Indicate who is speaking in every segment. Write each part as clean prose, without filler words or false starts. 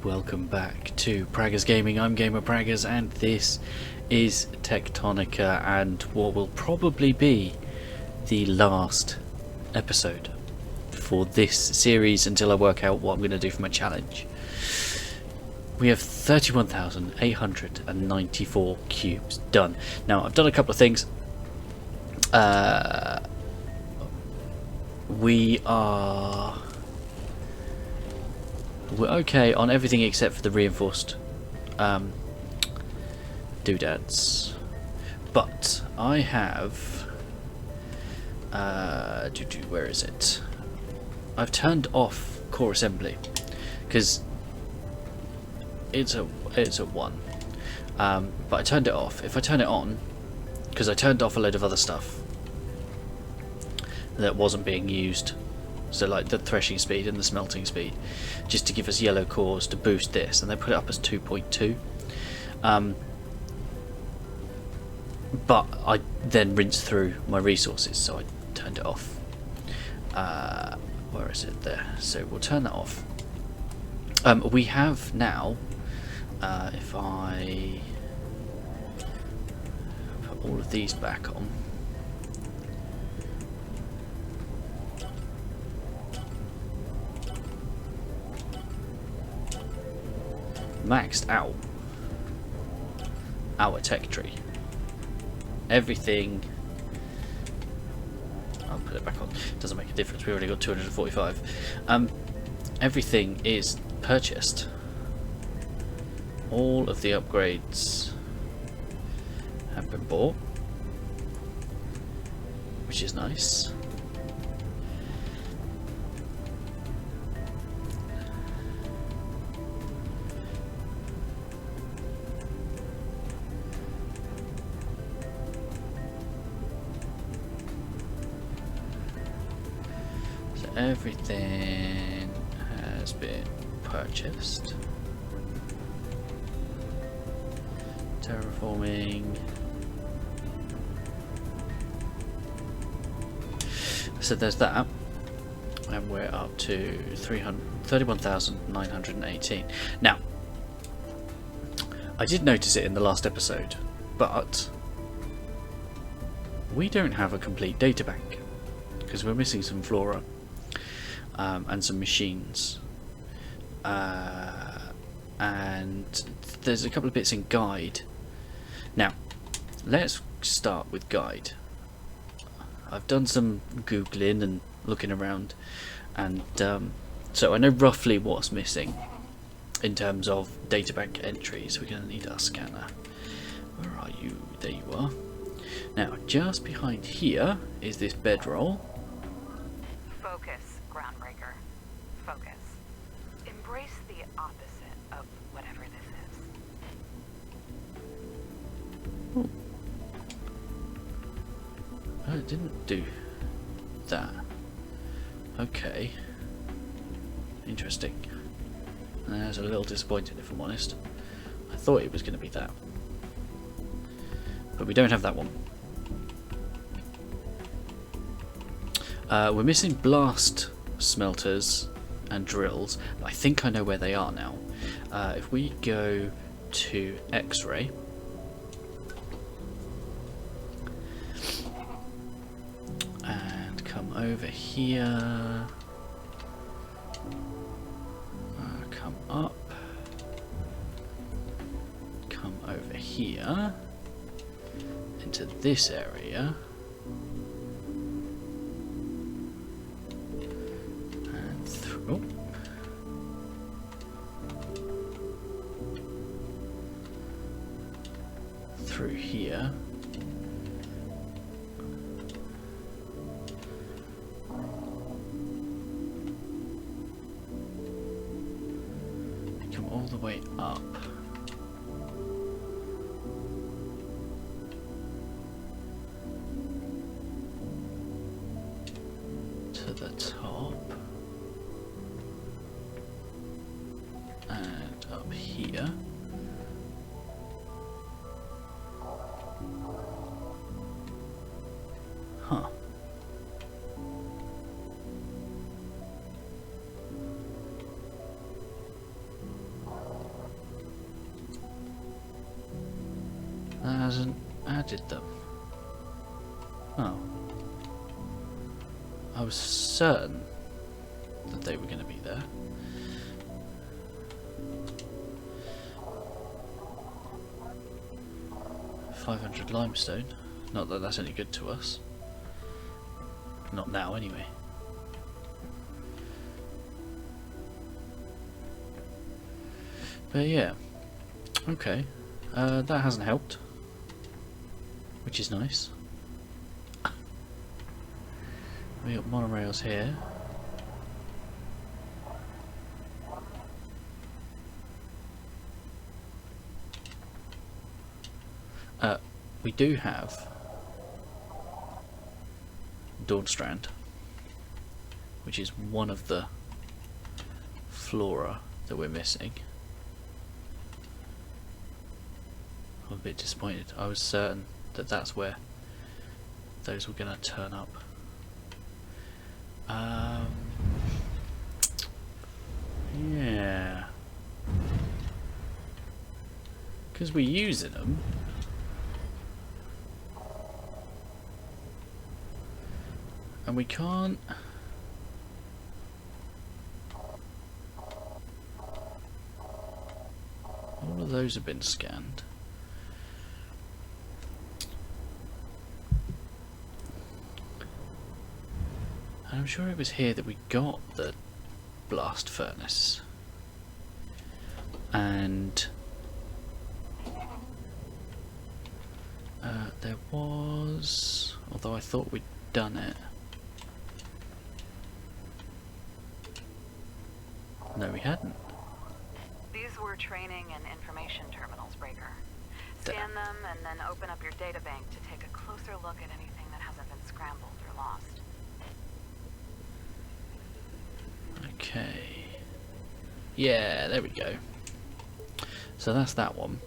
Speaker 1: welcome back to Praggers Gaming. I'm Gamer Praggers and this is Techtonica and what will probably be the last episode for this series until I work out what I'm going to do for my challenge. We have 31,894 cubes done. Now I've done a couple of things. We're okay on everything except for the reinforced doodads, but I have where is it? I've turned off core assembly because it's a 1, but I turned it off. If I turn it on, because I turned off a load of other stuff that wasn't being used, so like the threshing speed and the smelting speed, just to give us yellow cores to boost this, and they put it up as 2.2. But I then rinsed through my resources, so I turned it off. Where is it? There. So we'll turn that off. We have now, if I put all of these back on, maxed out our tech tree. Everything, I'll put it back on, doesn't make a difference, we already got 245. Everything is purchased. All of the upgrades have been bought, which is nice. Everything has been purchased. Terraforming. So there's that, and we're up to 31,918. Now, I did notice it in the last episode, but we don't have a complete databank because we're missing some flora. And some machines, and there's a couple of bits in guide. Now let's start with guide. I've done some googling and looking around, and so I know roughly what's missing in terms of databank entries. We're going to need our scanner. Where are you? There you are. Now just behind here is this bedroll.
Speaker 2: Embrace the opposite of whatever this is.
Speaker 1: Oh, it didn't do that. Okay. Interesting. I was a little disappointed, if I'm honest. I thought it was going to be that. But we don't have that one. We're missing blast smelters and drills. I think I know where they are now. If we go to X-ray, and come over here, come up, come over here into this area. Through here. Come all the way up. To the top. And up here. Huh. added them? Oh. I was certain that they were going to be there. $500 limestone. Not that that's any good to us. Not now, anyway. But yeah. Okay. That hasn't helped. Which is nice. We got monorails here. We do have Dawnstrand, which is one of the flora that we're missing. I'm a bit disappointed. I was certain that that's where those were going to turn up. Yeah, because we're using them. And we can't. All of those have been scanned. And I'm sure it was here that we got the blast furnace. And there was, although I thought we'd done it. No, we hadn't.
Speaker 2: These were training and information terminals, Breaker. Scan them and then open up your databank to take a closer look at anything that hasn't been scrambled or lost.
Speaker 1: Okay. Yeah, there we go. So that's that one.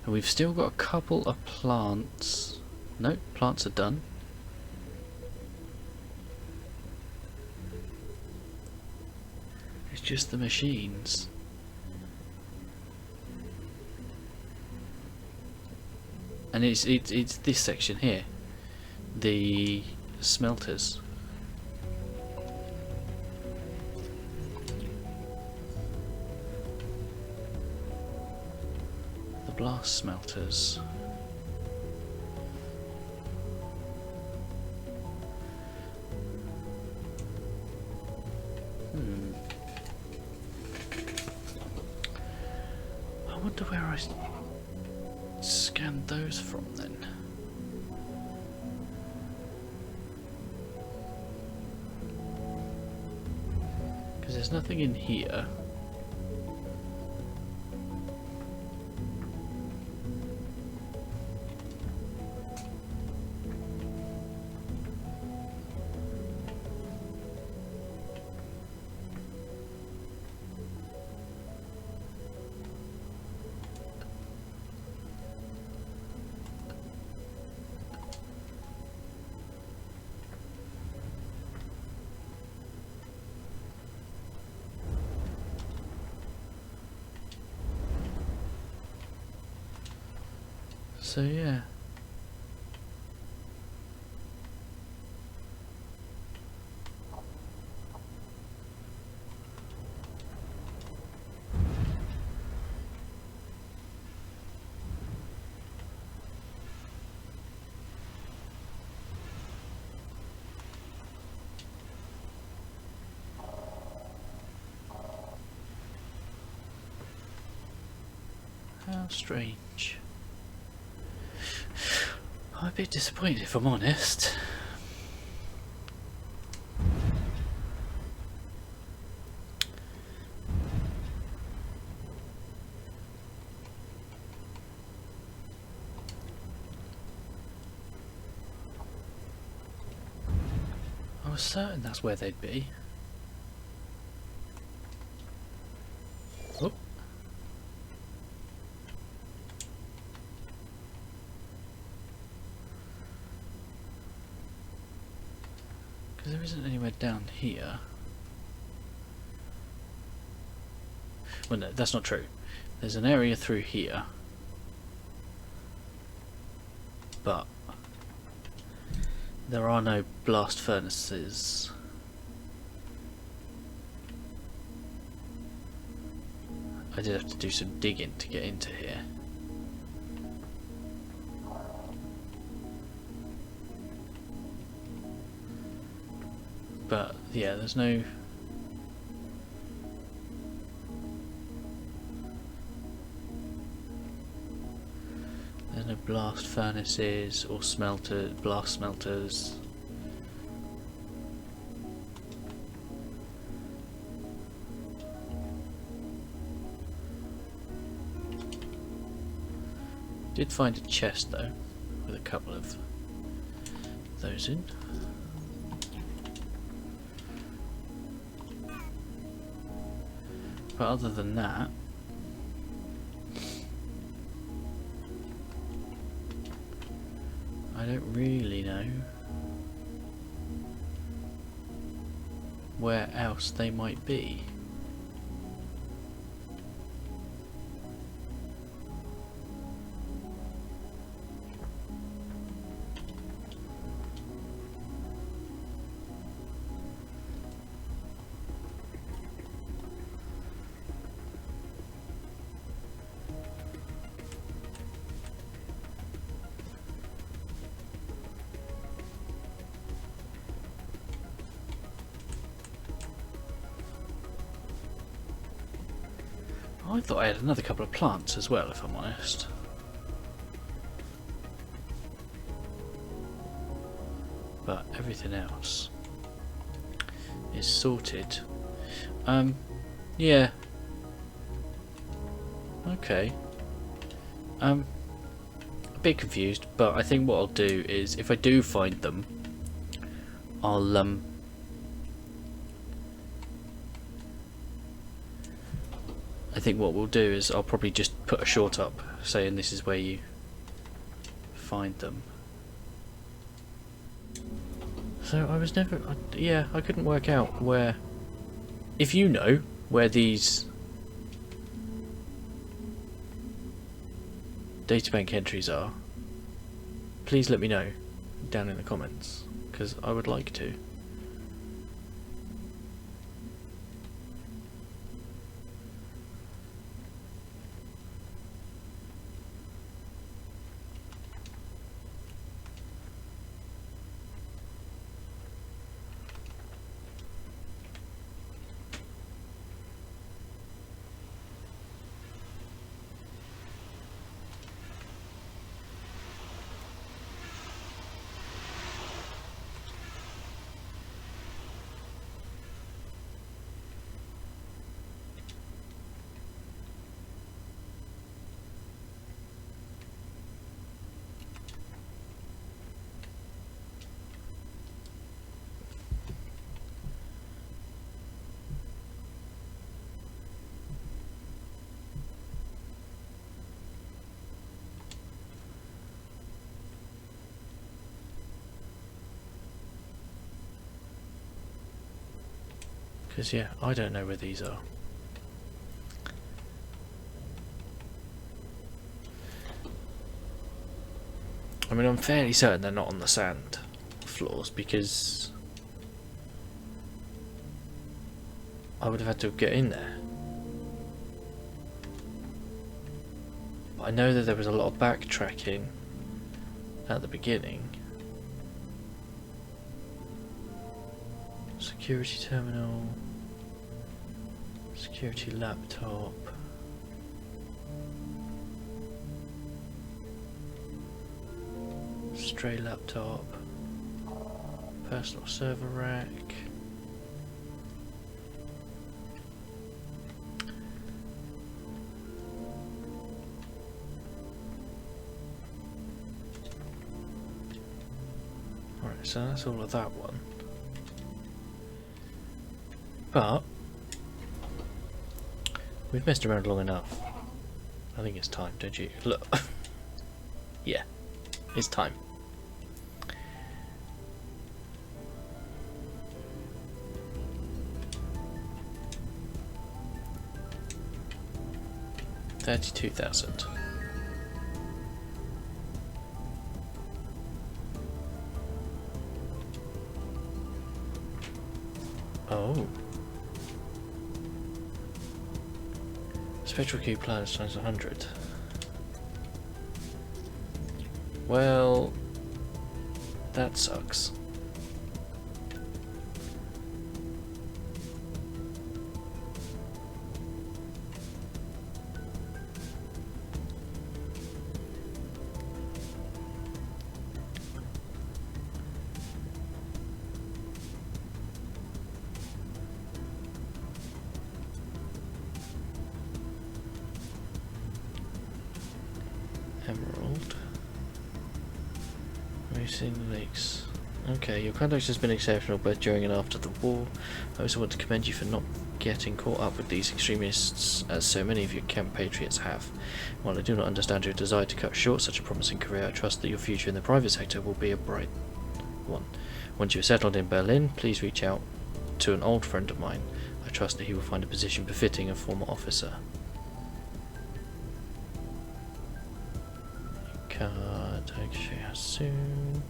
Speaker 1: And we've still got a couple of plants. No, plants are done. It's just the machines. And it's this section here. The smelters. The blast smelters. I wonder where I scanned those from then. Because there's nothing in here. So yeah. How strange. I'm a bit disappointed, if I'm honest. I was certain that's where they'd be. Oh. Because there isn't anywhere down here. Well, no, that's not true. There's an area through here. But There are no blast furnaces. I did have to do some digging to get into here. But yeah, there's no blast furnaces or blast smelters. Did find a chest though, with a couple of those in. But other than that, I don't really know where else they might be. I thought I had another couple of plants as well, if I'm honest. But everything else is sorted. Yeah. Okay. A bit confused, but I think what I'll do is, if I do find them, I'll I think what we'll do is I'll probably just put a short up saying this is where you find them. So I was never, yeah, I couldn't work out where, if you know where these Databank entries are, please let me know down in the comments, because I would like to. Because yeah, I don't know where these are. I mean, I'm fairly certain they're not on the sand floors, because I would have had to get in there. But I know that there was a lot of backtracking at the beginning. Security terminal, security laptop. Stray laptop, personal server rack. Alright, so that's all of that one. But we've messed around long enough. I think it's time, don't you? Look. Yeah, it's time. $32,000. Oh. Spectral key planets times 100. Well, that sucks. Emerald. Racing Lakes. Okay, your conduct has been exceptional both during and after the war. I also want to commend you for not getting caught up with these extremists, as so many of your camp patriots have. While I do not understand your desire to cut short such a promising career, I trust that your future in the private sector will be a bright one. Once you are settled in Berlin, please reach out to an old friend of mine. I trust that he will find a position befitting a former officer. Card, actually, soon.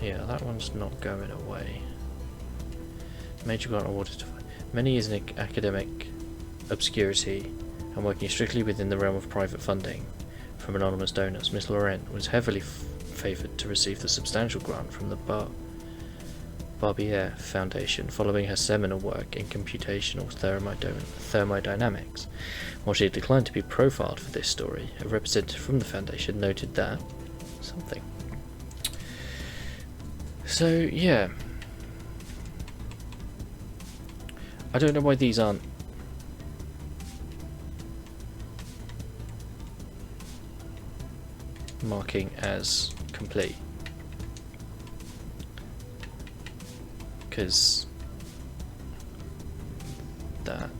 Speaker 1: Yeah, that one's not going away. Major grant awarded to many years in academic obscurity and working strictly within the realm of private funding from anonymous donors. Miss Laurent was heavily favoured to receive the substantial grant from the Barbier Foundation following her seminal work in computational thermodynamics. While she declined to be profiled for this story, a representative from the foundation noted that something. So yeah, I don't know why these aren't marking as complete, because that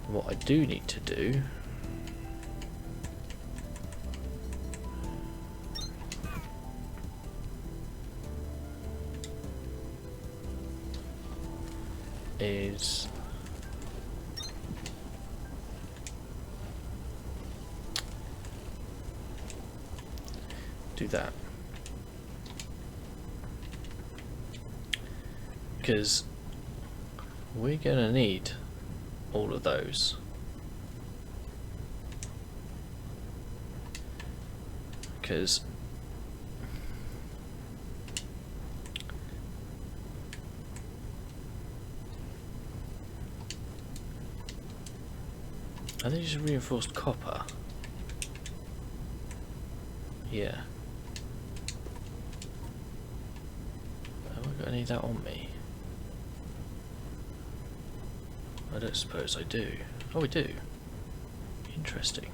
Speaker 1: what I do need to do is do that, because we're gonna need all of those. Because I think it's reinforced copper. Yeah. Have I got any of that on me? I don't suppose I do. Oh, we do. Interesting.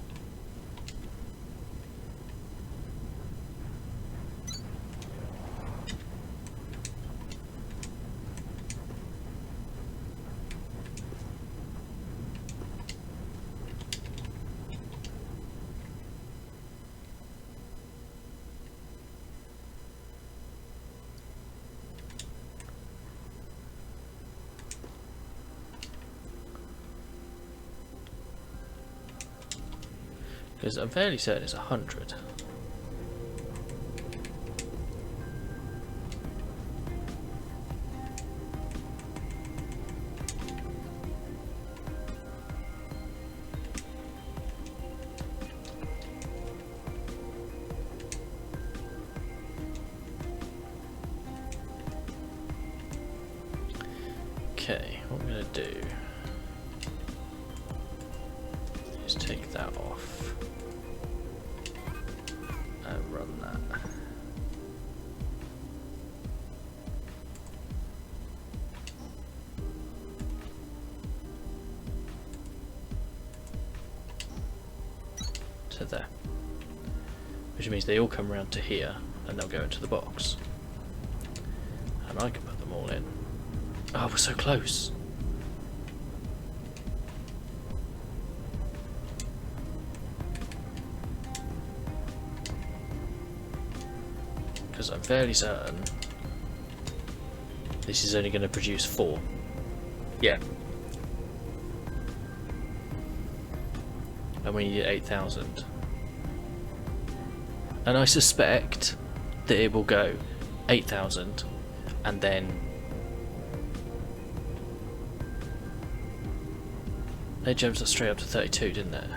Speaker 1: Because I'm fairly certain it's 100. Okay, what I'm going to do is take that off and run that. To there. Which means they all come around to here and they'll go into the box. And I can put them all in. Oh, we're so close. Because I'm fairly certain this is only going to produce 4. Yeah. And we need 8,000. And I suspect that it will go 8,000 and then it jumps us straight up to 32, didn't it?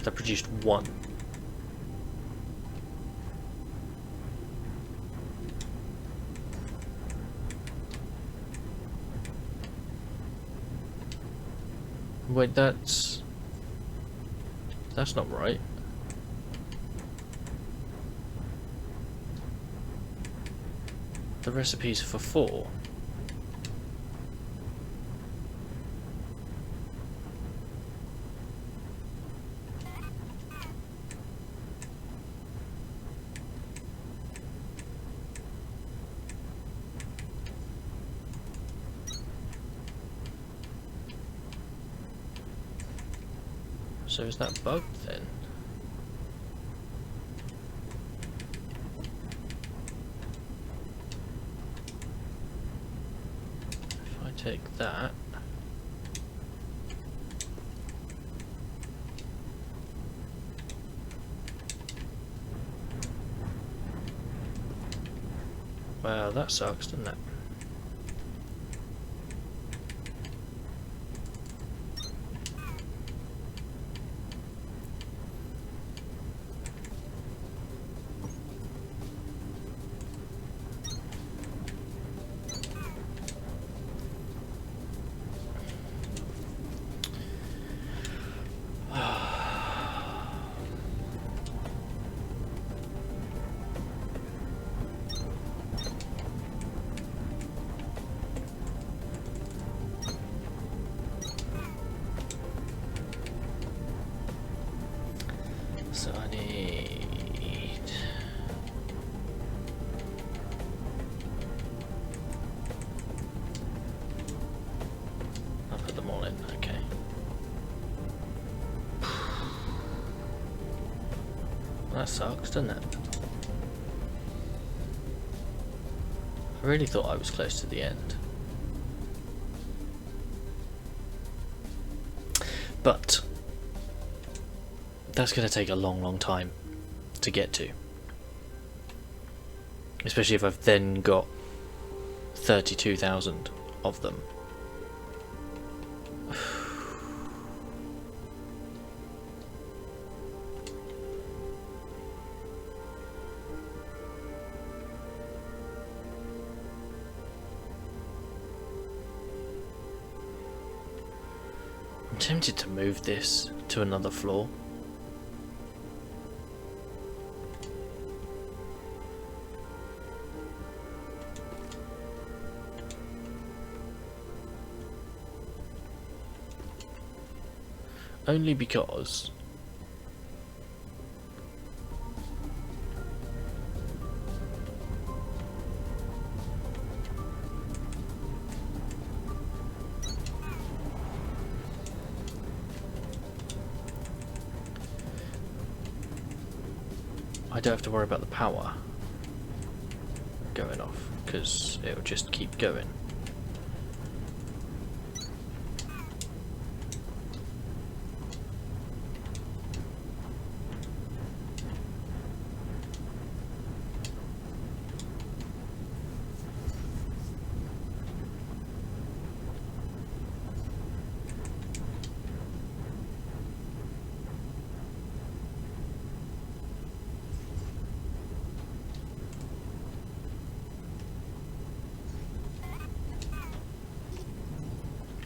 Speaker 1: That produced 1. Wait, that's not right. The recipe's for 4. So is that bugged then? If I take that, well, that sucks, doesn't it? So I need... I'll put them all in, okay. That sucks, doesn't it? I really thought I was close to the end. But that's going to take a long time to get to. Especially if I've then got 32,000 of them. I'm tempted to move this to another floor. Only because I don't have to worry about the power going off, because it'll just keep going.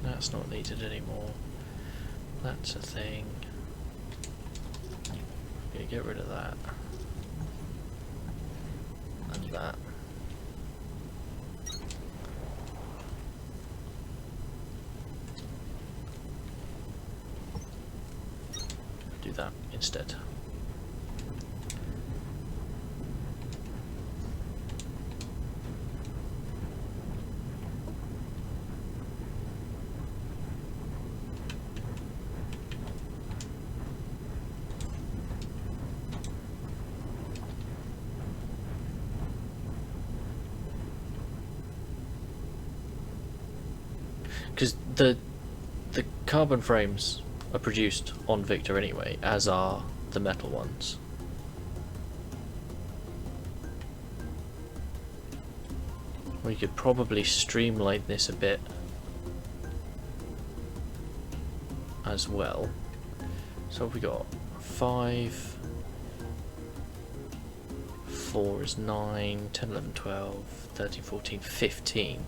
Speaker 1: That's not needed anymore. That's a thing. Okay, get rid of that. And that. do that instead. Because the carbon frames are produced on Victor anyway, as are the metal ones. We could probably streamline this a bit as well. So we got 5, 4 is 9, 10, 11, 12, 13, 14, 15.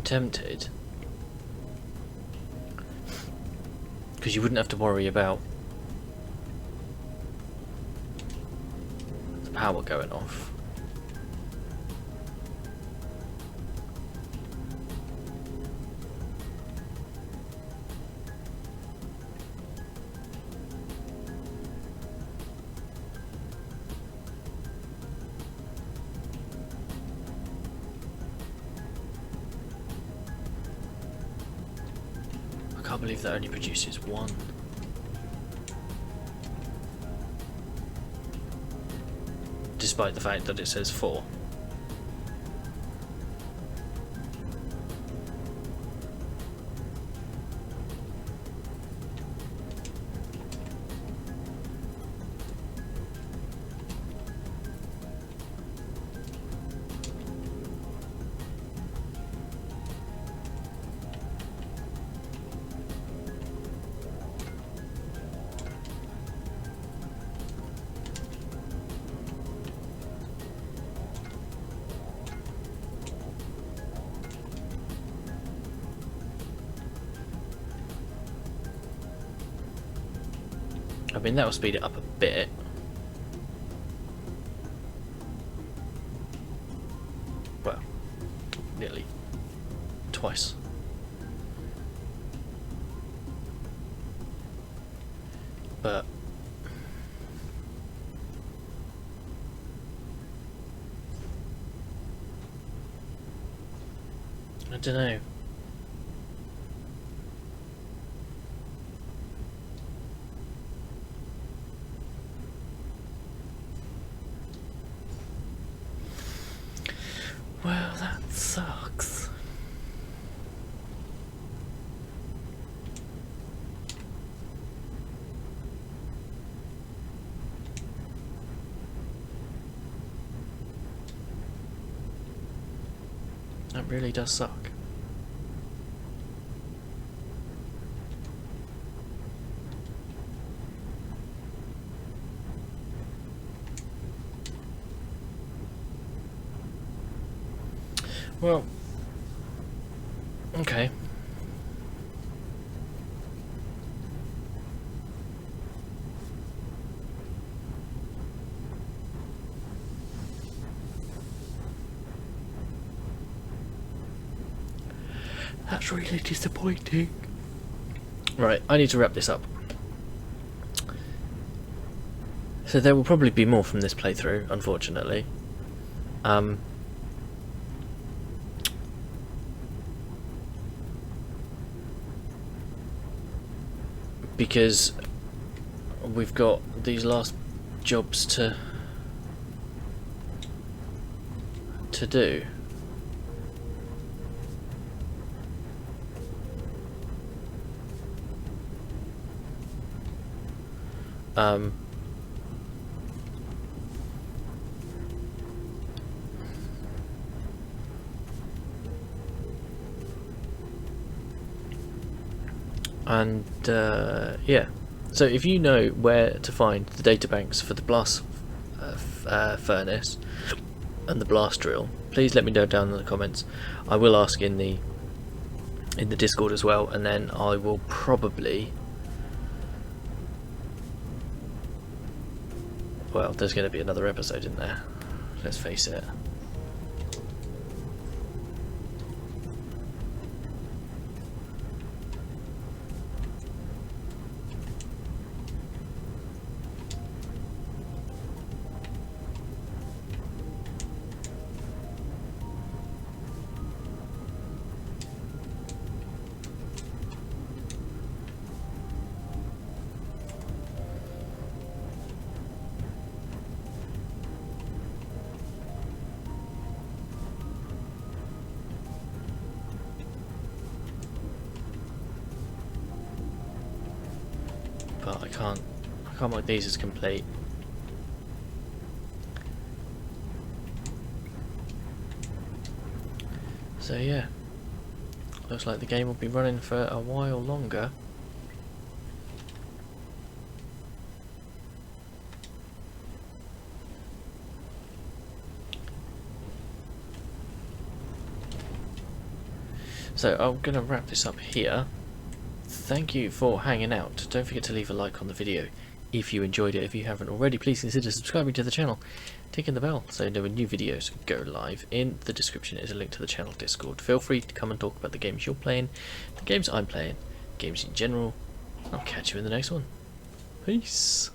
Speaker 1: Tempted, because you wouldn't have to worry about the power going off. I can't believe that only produces 1. Despite the fact that it says 4. I mean, that will speed it up a bit. Well, nearly twice. But I don't know. Well, that sucks. That really does suck. Well, okay. That's really disappointing. Right, I need to wrap this up. So there will probably be more from this playthrough, unfortunately. Because we've got these last jobs to do. And yeah, so if you know where to find the databanks for the blast furnace and the blast drill, please let me know down in the comments. I will ask in the Discord as well, and then I will probably, well, there's going to be another episode in there, let's face it. But I can't mark these as complete. So yeah, looks like the game will be running for a while longer. So I'm going to wrap this up here. Thank you for hanging out. Don't forget to leave a like on the video if you enjoyed it. If you haven't already, please consider subscribing to the channel, ticking the bell so you know when new videos go live. In the description is a link to the channel Discord. Feel free to come and talk about the games you're playing, the games I'm playing, games in general. I'll catch you in the next one. Peace.